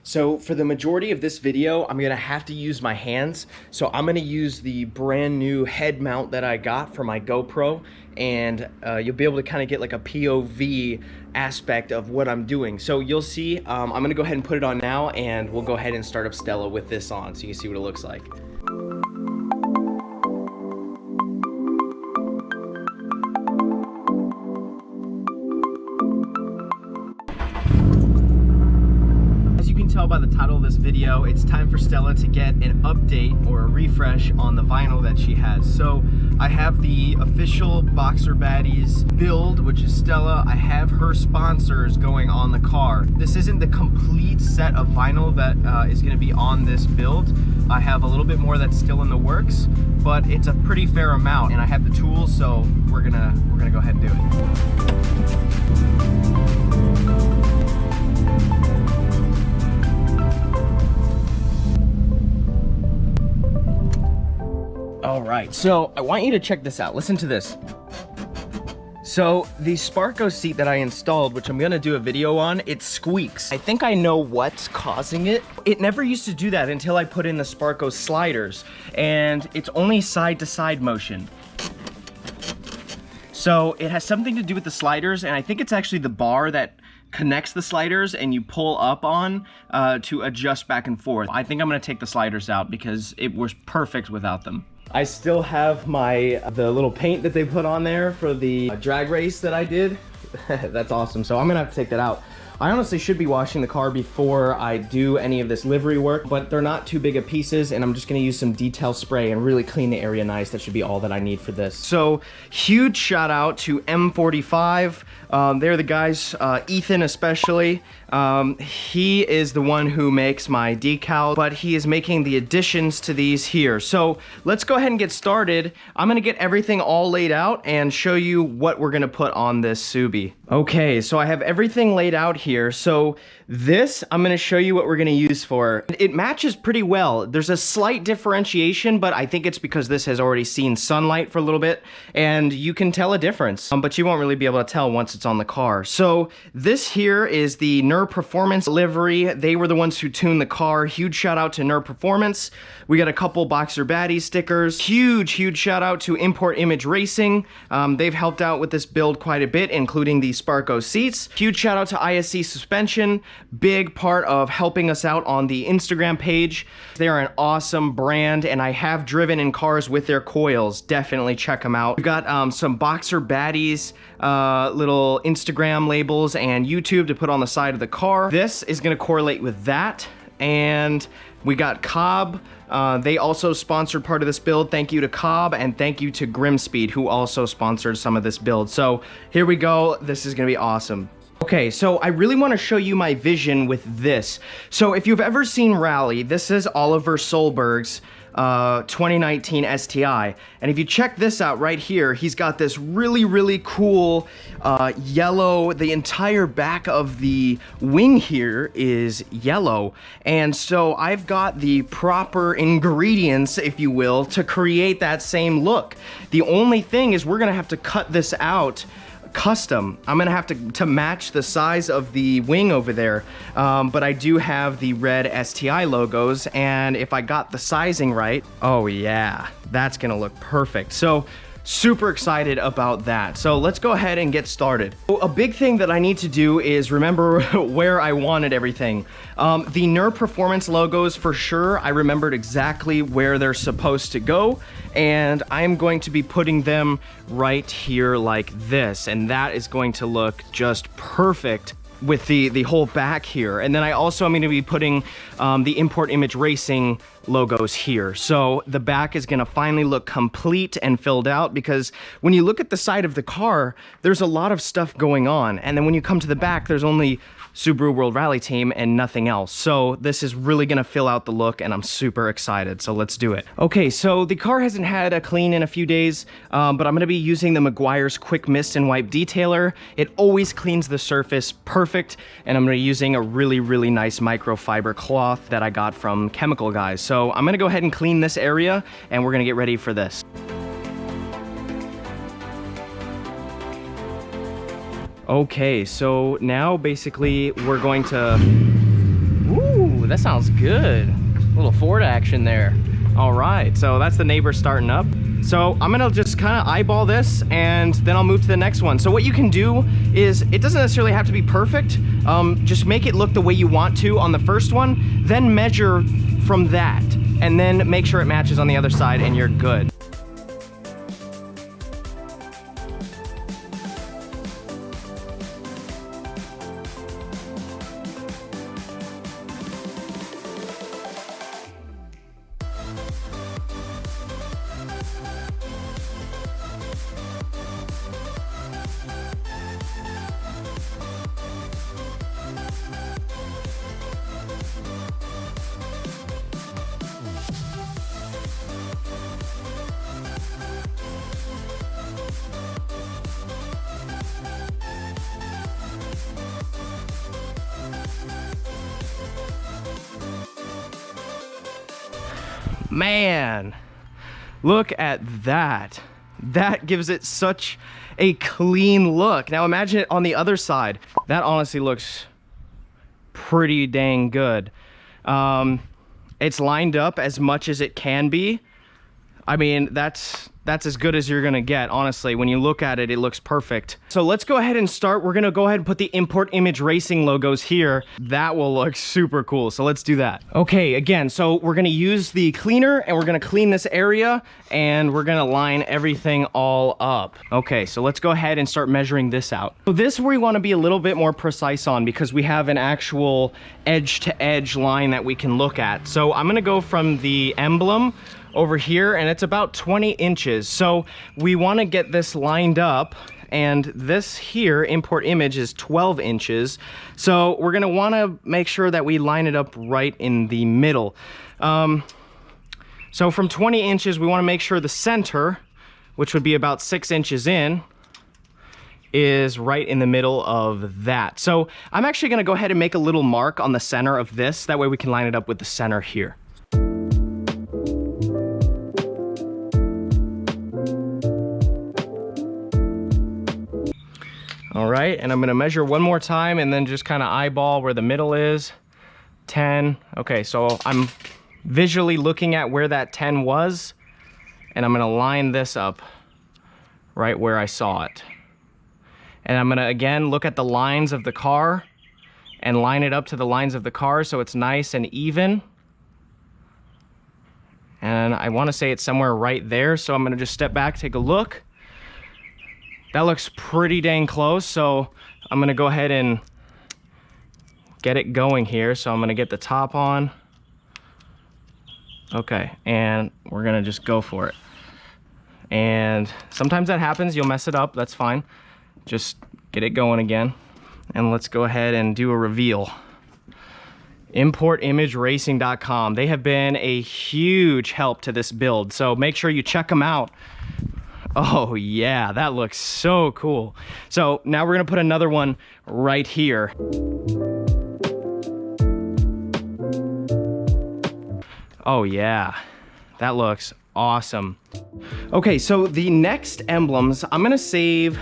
So for the majority of this video, I'm gonna have to use my hands. So I'm gonna use the brand new head mount that I got for my GoPro, and you'll be able to kind of get like a POV aspect of what I'm doing. So you'll see, I'm gonna go ahead and put it on now, and we'll go ahead and start up Stella with this on so you can see what it looks like. Tell by the title of this video, it's time for Stella to get an update or a refresh on the vinyl that she has. So I have the official BoxerBaddies build, which is Stella. I have her sponsors going on the car. This isn't the complete set of vinyl that is going to be on this build. I have a little bit more that's still in the works, but it's a pretty fair amount, and I have the tools, so we're gonna go ahead and do it. All right, so I want you to check this out. Listen to this. So the Sparko seat that I installed, which I'm gonna do a video on, it squeaks. I think I know what's causing it. It never used to do that until I put in the Sparko sliders, and it's only side to side motion. So it has something to do with the sliders, and I think it's actually the bar that connects the sliders and you pull up on to adjust back and forth. I think I'm gonna take the sliders out because it was perfect without them. I still have the little paint that they put on there for the drag race that I did. That's awesome. So I'm gonna have to take that out. I honestly should be washing the car before I do any of this livery work, but they're not too big of pieces, and I'm just gonna use some detail spray and really clean the area nice. That should be all that I need for this. So huge shout out to M45. They're the guys, Ethan especially. He is the one who makes my decal, but he is making the additions to these here. So let's go ahead and get started. I'm gonna get everything all laid out and show you what we're gonna put on this Subi. Okay, so I have everything laid out here. So this, I'm gonna show you what we're gonna use for. It matches pretty well. There's a slight differentiation, but I think it's because this has already seen sunlight for a little bit, and you can tell a difference, but you won't really be able to tell once it's on the car. So this here is the Nur Performance livery. They were the ones who tuned the car. Huge shout out to Nur Performance. We got a couple BoxerBaddies stickers. Huge shout out to Import Image Racing. They've helped out with this build quite a bit, including the Sparko seats. Huge shout out to ISC Suspension. Big part of helping us out on the Instagram page. They're an awesome brand, and I have driven in cars with their coils. Definitely check them out. We've got some BoxerBaddies little Instagram labels and YouTube to put on the side of the car. This is gonna correlate with that. And we got Cobb. They also sponsored part of this build. Thank you to Cobb, and thank you to Grimmspeed, who also sponsored some of this build. So here we go. This is gonna be awesome. Okay, so I really want to show you my vision with this. So if you've ever seen Rally, this is Oliver Solberg's 2019 STI. And if you check this out right here, he's got this really cool yellow, the entire back of the wing here is yellow. And so I've got the proper ingredients, if you will, to create that same look. The only thing is we're gonna have to cut this out custom. I'm gonna have to match the size of the wing over there, but I do have the red STI logos, and if I got the sizing right, oh yeah, that's gonna look perfect. So super excited about that. So let's go ahead and get started. So a big thing that I need to do is remember where I wanted everything. The Nur Performance logos, for sure, I remembered exactly where they're supposed to go, and I'm going to be putting them right here like this, and that is going to look just perfect with the whole back here. And then I also am going to be putting the Import Image Racing logos here. So the back is going to finally look complete and filled out, because when you look at the side of the car, there's a lot of stuff going on. And then when you come to the back, there's only Subaru World Rally Team and nothing else. So this is really gonna fill out the look, and I'm super excited. So let's do it. Okay, so the car hasn't had a clean in a few days, but I'm gonna be using the Meguiar's Quick Mist and Wipe Detailer. It always cleans the surface perfect, and I'm gonna be using a really nice microfiber cloth that I got from Chemical Guys. So I'm gonna go ahead and clean this area, and we're gonna get ready for this. Okay, so now basically we're going to, ooh, Ooh, that sounds good. A little Ford action there. All right, so that's the neighbor starting up. So I'm gonna just kind of eyeball this and then I'll move to the next one. So what you can do is, it doesn't necessarily have to be perfect. Just make it look the way you want to on the first one, then measure from that, and then make sure it matches on the other side and you're good. Man, look at that. That gives it such a clean look. Now imagine it on the other side. That honestly looks pretty dang good. It's lined up as much as it can be. I mean, that's as good as you're gonna get, honestly. When you look at it, it looks perfect. So let's go ahead and start. We're gonna go ahead and put the Import Image Racing logos here. That will look super cool, so let's do that. Okay, again, so we're gonna use the cleaner and we're gonna clean this area and we're gonna line everything all up. Okay, so let's go ahead and start measuring this out. So this we wanna be a little bit more precise on because we have an actual edge-to-edge line that we can look at. So I'm gonna go from the emblem over here, and it's about 20 inches. So we want to get this lined up, and this here, import image, is 12 inches. So we're going to want to make sure that we line it up right in the middle. So from 20 inches, we want to make sure the center, which would be about 6 inches in, is right in the middle of that. So I'm actually going to go ahead and make a little mark on the center of this. That way we can line it up with the center here. All right, and I'm gonna measure one more time and then just kind of eyeball where the middle is. 10. Okay, so I'm visually looking at where that 10 was, and I'm gonna line this up right where I saw it. And I'm gonna again look at the lines of the car and line it up to the lines of the car so it's nice and even. And I wanna say it's somewhere right there, so I'm gonna just step back, take a look. That looks pretty dang close, so I'm gonna go ahead and get it going here. So I'm gonna get the top on. Okay, and we're gonna just go for it. And sometimes that happens, you'll mess it up, that's fine. Just get it going again. And let's go ahead and do a reveal. ImportImageRacing.com. They have been a huge help to this build, so make sure you check them out. Oh yeah, that looks so cool. So now we're gonna put another one right here. Oh yeah, that looks awesome. Okay, so the next emblems, I'm gonna save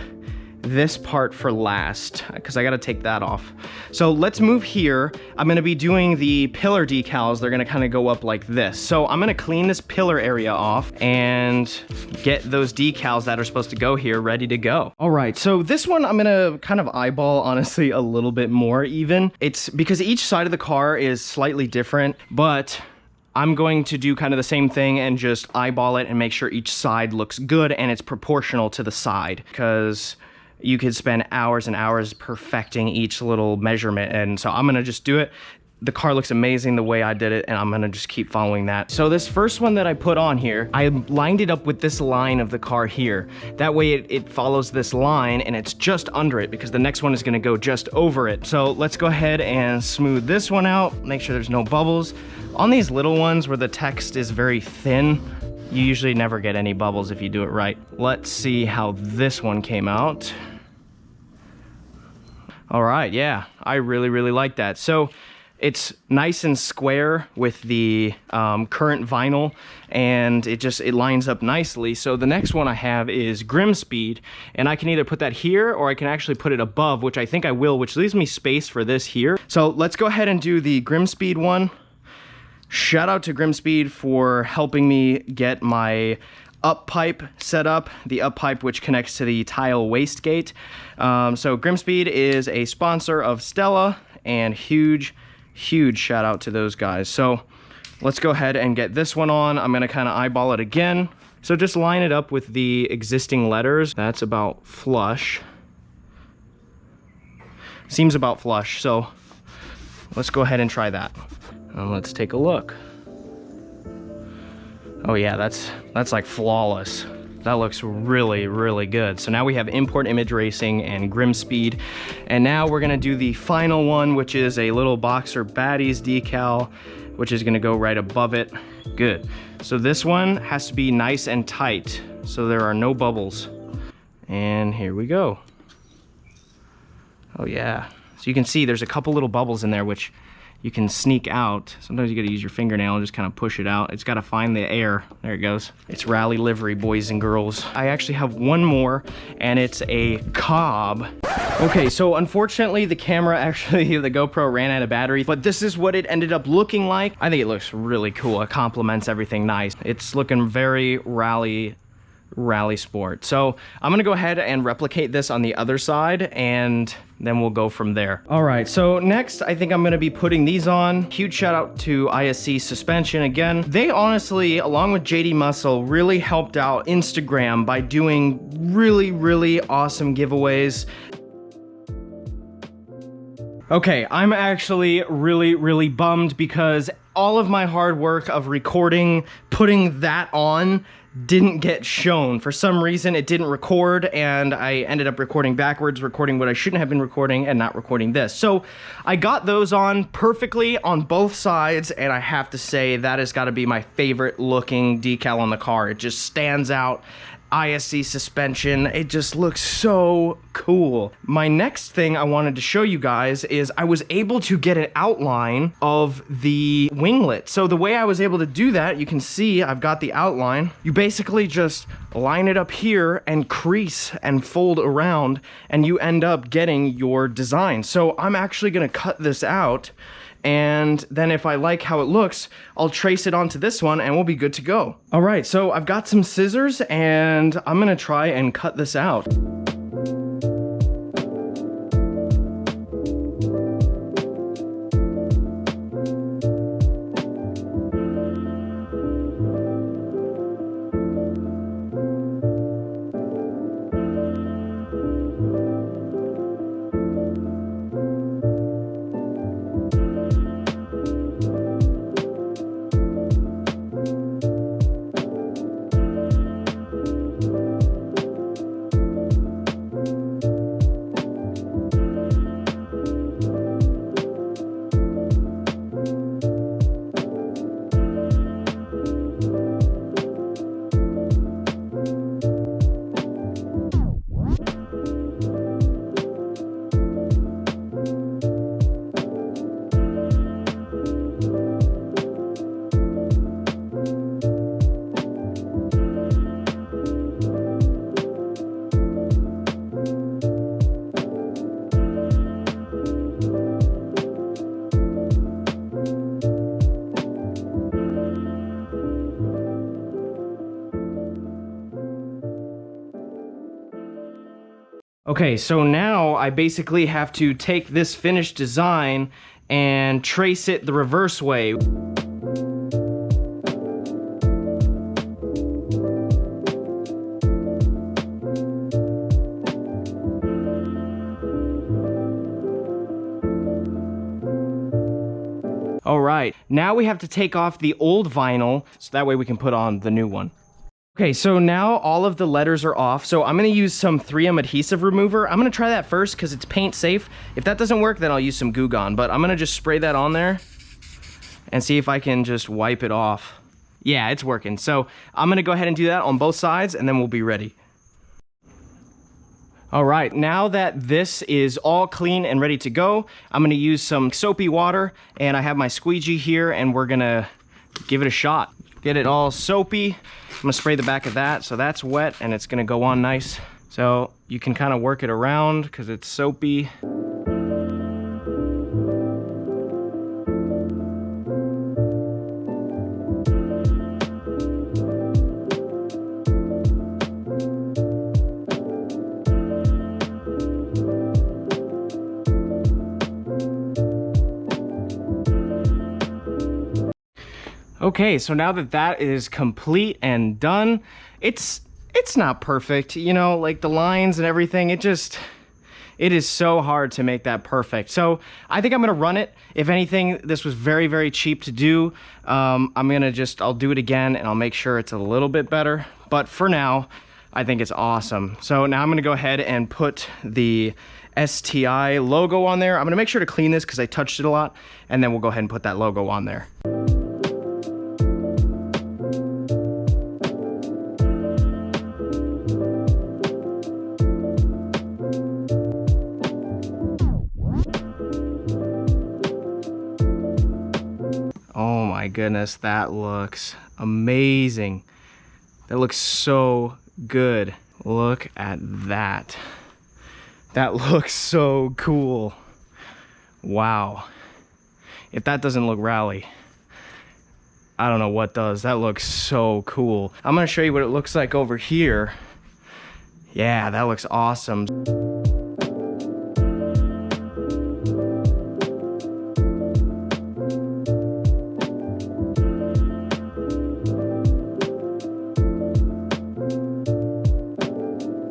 this part for last because I gotta take that off. So let's move here. I'm gonna be doing the pillar decals. They're gonna kind of go up like this. So I'm gonna clean this pillar area off and get those decals that are supposed to go here ready to go. All right, so this one I'm gonna kind of eyeball, honestly, a little bit more even. It's because each side of the car is slightly different, but I'm going to do kind of the same thing and just eyeball it and make sure each side looks good and it's proportional to the side, because you could spend hours and hours perfecting each little measurement. And so I'm gonna just do it. The car looks amazing the way I did it, and I'm gonna just keep following that. So this first one that I put on here, I lined it up with this line of the car here. That way it follows this line and it's just under it, because the next one is gonna go just over it. So let's go ahead and smooth this one out, make sure there's no bubbles. On these little ones where the text is very thin, you usually never get any bubbles if you do it right. Let's see how this one came out. All right, yeah, I really like that. So it's nice and square with the current vinyl, and it lines up nicely. So the next one I have is Grimmspeed, and I can either put that here or I can actually put it above, which I think I will, which leaves me space for this here. So let's go ahead and do the Grimmspeed one. Shout out to Grimmspeed for helping me get my up pipe set up, the up pipe which connects to the tile wastegate. So Grimmspeed is a sponsor of Stella, and huge shout out to those guys. So let's go ahead and get this one on. I'm gonna kind of eyeball it again. So just line it up with the existing letters. That's about flush. Seems about flush, so let's go ahead and try that. Let's take a look. Oh yeah, that's like flawless. That looks really good. So now we have Import Image Racing and Grimmspeed. And now we're gonna do the final one, which is a little BoxerBaddies decal, which is gonna go right above it. Good. So this one has to be nice and tight, so there are no bubbles. And here we go. Oh yeah. So you can see there's a couple little bubbles in there, which you can sneak out. Sometimes you gotta use your fingernail and just kind of push it out. It's gotta find the air. There it goes. It's rally livery, boys and girls. I actually have one more, and it's a Cobb. Okay, so unfortunately the camera actually, the GoPro ran out of battery, but this is what it ended up looking like. I think it looks really cool. It complements everything nice. It's looking very rally sport. So I'm gonna go ahead and replicate this on the other side, and then we'll go from there. All right, so next I think I'm gonna be putting these on. Huge shout out to ISC Suspension again. They honestly, along with JD Muscle, really helped out Instagram by doing really awesome giveaways. Okay, I'm actually really bummed because all of my hard work of recording, putting that on, didn't get shown. For some reason it didn't record, and I ended up recording backwards, recording what I shouldn't have been recording and not recording this. So I got those on perfectly on both sides, and I have to say that has got to be my favorite looking decal on the car. It just stands out. ISC Suspension, it just looks so cool. My next thing I wanted to show you guys is I was able to get an outline of the winglet. So the way I was able to do that, you can see I've got the outline. You basically just line it up here and crease and fold around, and you end up getting your design. So I'm actually gonna cut this out, and then if I like how it looks, I'll trace it onto this one and we'll be good to go. All right, so I've got some scissors and I'm gonna try and cut this out. Okay, so now I basically have to take this finished design and trace it the reverse way. All right, now we have to take off the old vinyl so that way we can put on the new one. Okay, so now all of the letters are off, so I'm gonna use some 3M adhesive remover. I'm gonna try that first because it's paint safe. If that doesn't work, then I'll use some Goo Gone, but I'm gonna just spray that on there and see if I can just wipe it off. Yeah, it's working. So I'm gonna go ahead and do that on both sides and then we'll be ready. All right, now that this is all clean and ready to go, I'm gonna use some soapy water, and I have my squeegee here, and we're gonna give it a shot. Get it all soapy. I'm gonna spray the back of that, so that's wet, and it's gonna go on nice. So you can kind of work it around because it's soapy. Okay, so now that that is complete and done, it's not perfect, you know, like the lines and everything, it is so hard to make that perfect. So I think I'm gonna run it. If anything, this was very, very cheap to do. I'll do it again and I'll make sure it's a little bit better. But for now, I think it's awesome. So now I'm gonna go ahead and put the STI logo on there. I'm gonna make sure to clean this because I touched it a lot, and then we'll go ahead and put that logo on there. Oh my goodness, that looks amazing. That looks so good. Look at that. That looks so cool. Wow. If that doesn't look rally, I don't know what does. That looks so cool. I'm gonna show you what it looks like over here. Yeah, that looks awesome.